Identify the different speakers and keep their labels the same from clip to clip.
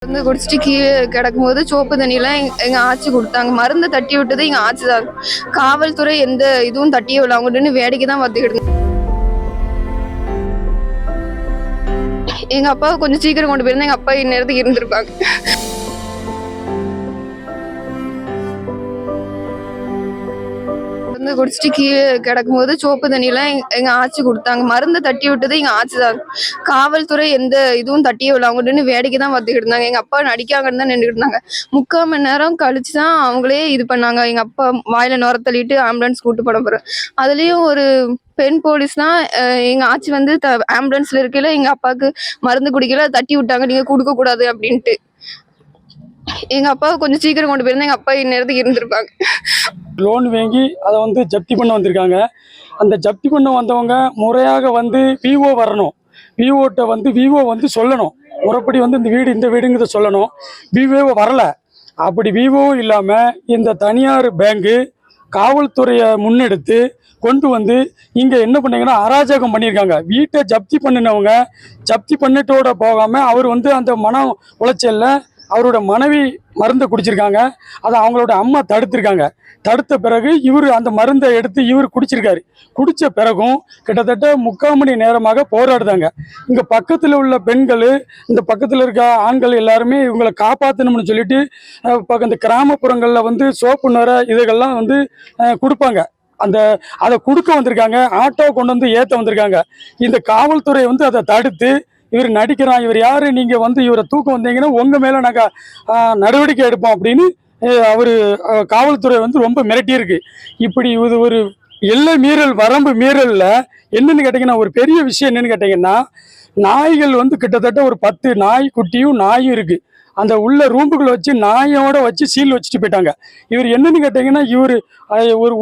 Speaker 1: மருந்து குடிச்சிட்டு கீழே கிடக்கும்போது சோப்பு தண்ணியெல்லாம் எங்க ஆச்சி கொடுத்தாங்க. மருந்து தட்டி விட்டது எங்க ஆச்சி தான். காவல்துறை எந்த இதுவும் தட்டியே விடல. அவங்க நின்று வேடிக்கை தான் பார்த்துக்கிட்டு. எங்க அப்பாவை கொஞ்சம் சீக்கிரம் கொண்டு போயிருந்தா எங்க அப்பா இந்நேரத்துக்கு இருந்திருப்பாங்க. மருந்து குடிச்சிட்டு கீழே கிடக்கும்போது சோப்பு தண்ணியெல்லாம் எங்க ஆச்சி கொடுத்தாங்க. மருந்து தட்டி விட்டது எங்க ஆச்சி தான். காவல்துறை எந்த இதுவும் தட்டியே விடல. அவங்க நின்று வேடிக்கை தான் பார்த்துக்கிட்டு இருந்தாங்க. எங்க அப்பா நடிக்காங்கன்னு தான் நின்றுட்டு இருந்தாங்க. 3/4 மணி நேரம் கழிச்சு தான் அவங்களே இது பண்ணாங்க. எங்க அப்பா வாயில நுர தள்ளிட்டு ஆம்புலன்ஸ் கூட்டு போன பிறகு அதுலயும் ஒரு பெண் போலீஸ்னா எங்க ஆச்சி வந்து ஆம்புலன்ஸ்ல இருக்கையில எங்க அப்பாவுக்கு மருந்து குடிக்கல தட்டி விட்டாங்க, நீங்க கொடுக்க கூடாது அப்படின்ட்டு. எங்க அப்பாவை கொஞ்சம் சீக்கிரம் கொண்டு போயிருந்தா எங்க அப்பா இந்நேரத்துக்கு இருந்திருப்பாங்க.
Speaker 2: லோன் வாங்கி அதை வந்து ஜப்தி பண்ண வந்திருக்காங்க. அந்த ஜப்தி பண்ண வந்தவங்க முறையாக வந்து விஓ வரணும். விஓட்ட வந்து விஓ வந்து சொல்லணும், முறைப்படி வந்து இந்த வீடுங்கிறத சொல்லணும். விஓ வரலை. அப்படி விஓ இல்லாமல் இந்த தனியார் பேங்கு காவல்துறையை முன்னெடுத்து கொண்டு வந்து இங்கே என்ன பண்ணீங்கன்னா அராஜகம் பண்ணியிருக்காங்க. வீட்டை ஜப்தி பண்ணினவங்க ஜப்தி பண்ணிட்டோட போகாமல் அவர் வந்து அந்த மன உளைச்சலில் அவரோட மனைவி மருந்தை குடிச்சிருக்காங்க. அதை அவங்களோட அம்மா தடுத்திருக்காங்க. தடுத்த பிறகு இவர் அந்த மருந்தை எடுத்து இவர் குடிச்சிருக்காரு. குடித்த பிறகும் கிட்டத்தட்ட 3/4 மணி நேரமாக போராடுதாங்க. இங்கே பக்கத்தில் உள்ள பெண்கள், இந்த பக்கத்தில் இருக்க ஆண்கள் எல்லாருமே இவங்களை காப்பாற்றணும்னு சொல்லிட்டு இந்த கிராமப்புறங்களில் வந்து சோப்பு நுரை இதுகள்லாம் வந்து கொடுப்பாங்க. அதை கொடுக்க வந்திருக்காங்க. ஆட்டோ கொண்டு வந்து ஏற்ற வந்திருக்காங்க. இந்த காவல்துறை வந்து அதை தடுத்து இவர் நடிக்கிறான், இவர் யாரு, நீங்க வந்து இவரை தூக்க வந்தீங்கன்னா உங்க மேல நாங்க நடவடிக்கை எடுப்போம் அப்படின்னு அவரு காவல்துறை வந்து ரொம்ப மிரட்டியிருக்கு. இப்படி இது ஒரு எல்லை மீறல், வரம்பு மீறல்ல என்னன்னு கேட்டீங்கன்னா ஒரு பெரிய விஷயம் என்னன்னு கேட்டீங்கன்னா, நாய்கள் வந்து கிட்டத்தட்ட ஒரு 10 நாய் குட்டியும் நாயும் இருக்கு. அந்த உள்ள ரூம்புக்குள்ள வச்சு நாயோட வச்சு சீல் வச்சுட்டு போயிட்டாங்க. இவர் என்னன்னு கேட்டீங்கன்னா, இவர்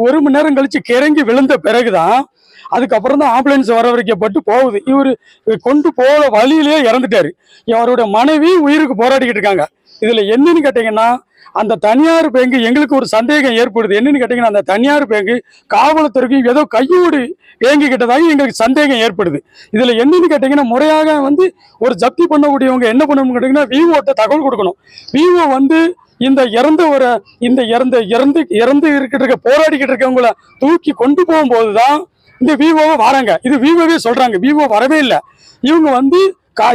Speaker 2: ஒரு மணி நேரம் கழிச்சு கிறங்கி விழுந்த பிறகுதான் அதுக்கப்புறம் தான் ஆம்புலன்ஸ் வரவழைக்கப்பட்டு போகுது. இவர் கொண்டு போக வழியிலேயே இறந்துட்டாரு. அவரோட மனைவி உயிருக்கு போராடிக்கிட்டு இருக்காங்க. இதுல என்னன்னு கேட்டீங்கன்னா, அந்த தனியார் பேங்கு எங்களுக்கு ஒரு சந்தேகம் ஏற்படுது. என்னன்னு கேட்டீங்கன்னா, அந்த தனியார் பேங்கு காவல்துறைக்கு ஏதோ கையோடு வேங்கிக்கிட்டதாக எங்களுக்கு சந்தேகம் ஏற்படுது. இதுல என்னன்னு கேட்டீங்கன்னா, முறையாக வந்து ஒரு ஜப்தி பண்ணக்கூடியவங்க என்ன பண்ணணும்னு கேட்டீங்கன்னா, விஓட்ட தகவல் கொடுக்கணும். விஓ வந்து இந்த இறந்து இருக்கிட்டு போராடிக்கிட்டு இருக்கவங்களை தூக்கி கொண்டு போகும்போது தான் இந்த விவோவை வராங்க. இது விவோவே சொல்றாங்க. விவோ வரவே இல்லை. இவங்க வந்து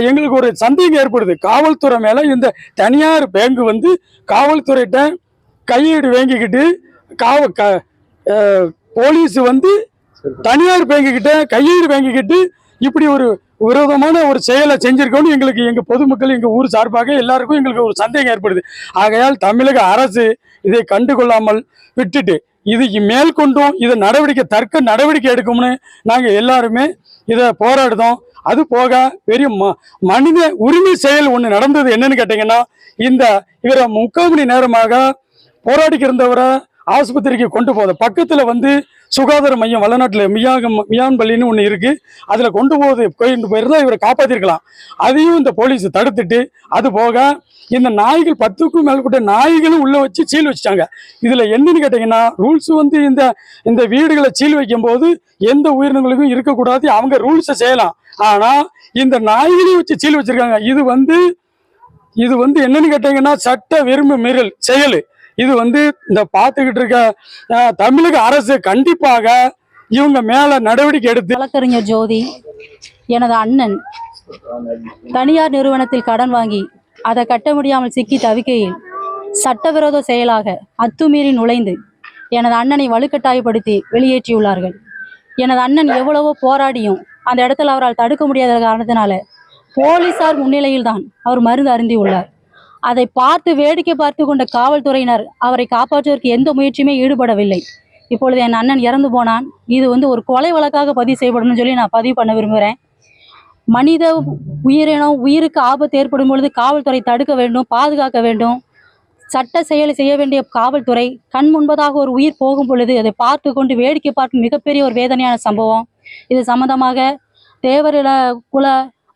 Speaker 2: எங்களுக்கு ஒரு சந்தேகம் ஏற்படுது. காவல்துறை மேல இந்த தனியார் பேங்க் வந்து காவல்துறையிட்ட கையீடு வாங்கிக்கிட்டு போலீஸ் வந்து தனியார் பேங்கு கிட்ட கையீடு வாங்கிக்கிட்டு இப்படி ஒரு விரோதமான ஒரு செயலை செஞ்சிருக்கோன்னு எங்களுக்கு எங்க பொதுமக்கள் எங்க ஊர் சார்பாக எல்லாருக்கும் எங்களுக்கு ஒரு சந்தேகம் ஏற்படுது. ஆகையால் தமிழக அரசு இதை கண்டுகொள்ளாமல் விட்டுட்டு இது மேற்கொண்டும் இதை தர்க்க நடவடிக்கை எடுக்கும்னு நாங்கள் எல்லாருமே இதை போராடுதோம். அது போக பெரிய மனித உரிமை செயல் ஒன்று நடந்தது. என்னன்னு கேட்டீங்கன்னா, இவரை 3/4 மணி நேரமாக போராடிக்கு இருந்தவரை ஆஸ்பத்திரிக்கு கொண்டு போகுது. பக்கத்தில் வந்து சுகாதார மையம் வல்லநாட்டில் மியான் பள்ளின்னு ஒன்று இருக்கு. அதில் கொண்டு போயிருந்தா இவரை காப்பாற்றிருக்கலாம். அதையும் இந்த போலீஸ் தடுத்துட்டு, அது போக இந்த நாய்கள் 10க்கும் மேற்பட்ட நாய்களும் உள்ள வச்சு சீல் வச்சுட்டாங்க. இதுல என்னன்னு கேட்டீங்கன்னா, ரூல்ஸ் வந்து இந்த வீடுகளை சீல் வைக்கும் போது எந்த உயிரினங்களுக்கும் இருக்கக்கூடாது, அவங்க ரூல்ஸை செய்யலாம். ஆனா இந்த நாய்களையும் வச்சு சீல் வச்சிருக்காங்க. இது வந்து என்னன்னு கேட்டீங்கன்னா சட்ட விரும்ப மீறல் செயல். இது வந்து இந்த பார்த்துக்கிட்டு இருக்க தமிழக அரசு கண்டிப்பாக இவங்க மேல நடவடிக்கை எடுத்து.
Speaker 3: வழக்கறிஞர் ஜோதி, எனது அண்ணன் தனியார் நிறுவனத்தில் கடன் வாங்கி அதை கட்ட முடியாமல் சிக்கி தவிக்கையில் சட்டவிரோத செயலாக அத்துமீறி நுழைந்து எனது அண்ணனை வலுக்கட்டாயப்படுத்தி வெளியேற்றியுள்ளார்கள். எனது அண்ணன் எவ்வளவோ போராடியும் அந்த இடத்துல அவரால் தடுக்க முடியாத காரணத்தினால போலீசார் முன்னிலையில் தான் அவர் மருந்து அருந்தியுள்ளார். அதை பார்த்து வேடிக்கை பார்த்து கொண்ட காவல்துறையினர் அவரை காப்பாற்றுவதற்கு எந்த முயற்சியுமே ஈடுபடவில்லை. இப்பொழுது என் அண்ணன் இறந்து போனான். இது வந்து ஒரு கொலை வழக்காக பதிவு செய்யப்படணும்னு சொல்லி நான் பதிவு பண்ண விரும்புகிறேன். மனித உயிருக்கு ஆபத்து ஏற்படும் பொழுது காவல்துறை தடுக்க வேண்டும், பாதுகாக்க வேண்டும். சட்ட செயலை செய்ய வேண்டிய காவல்துறை கண் முன்பதாக ஒரு உயிர் போகும் பொழுது அதை பார்த்து கொண்டு வேடிக்கை பார்க்கும் மிகப்பெரிய ஒரு வேதனையான சம்பவம். இது சம்பந்தமாக தேவர் குல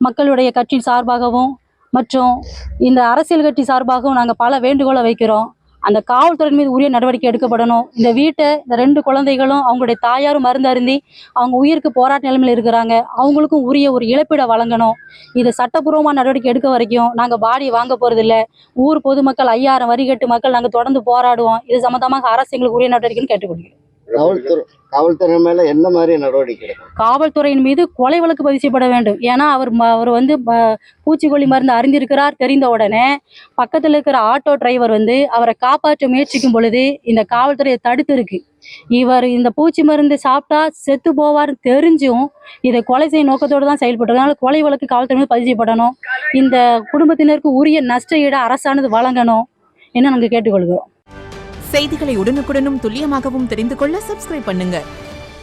Speaker 3: மக்களுடைய கட்சி சார்பாகவும் மற்றும் இந்த அரசியல் கட்சி சார்பாகவும் நாங்கள் பல வேண்டுகோளை வைக்கிறோம். அந்த காவல்துறை மீது உரிய நடவடிக்கை எடுக்கப்படணும். இந்த வீட்டை இந்த 2 குழந்தைகளும் அவங்களுடைய தாயாரும் மருந்து அருந்தி அவங்க உயிருக்கு போராட்ட நிலைமையில் இருக்கிறாங்க. அவங்களுக்கும் உரிய ஒரு இழப்பீடை வழங்கணும். இதை சட்டப்பூர்வமான நடவடிக்கை எடுக்க வரைக்கும் நாங்கள் பாடியை வாங்க போறதில்ல. ஊர் பொதுமக்கள் 5000 வரிகட்டு மக்கள் நாங்கள் தொடர்ந்து போராடுவோம். இது சம்பந்தமாக அரசு எங்களுக்கு உரிய நடவடிக்கைன்னு கேட்டுக்கொள்கிறோம்.
Speaker 4: காவல்துறை மேல என்ன மாதிரி நடவடிக்கை எடுக்கும்?
Speaker 3: காவல்துறையின் மீது கொலை வழக்கு பதிவு செய்யப்பட வேண்டும். ஏன்னா அவர் வந்து பூச்சிக்கொல்லி மருந்து அறிந்திருக்கிறார். தெரிந்த உடனே பக்கத்தில் இருக்கிற ஆட்டோ டிரைவர் வந்து அவரை காப்பாற்ற முயற்சிக்கும் பொழுது இந்த காவல்துறையை தடுத்து இருக்கு. இவர் இந்த பூச்சி மருந்து சாப்பிட்டா செத்து போவார் தெரிஞ்சும் இதை கொலை செய்யும் நோக்கத்தோடு தான் செயல்பட்டு. அதனால கொலை வழக்கு காவல்துறை மீது பதிவு செய்யப்படணும். இந்த குடும்பத்தினருக்கு உரிய நஷ்ட ஈடு அரசானது வழங்கணும் என்று நாங்கள் கேட்டுக்கொள்கிறோம்.
Speaker 5: செய்திகளை உடனுக்குடனும் துல்லியமாகவும் தெரிந்து கொள்ள சப்ஸ்கிரைப் பண்ணுங்க.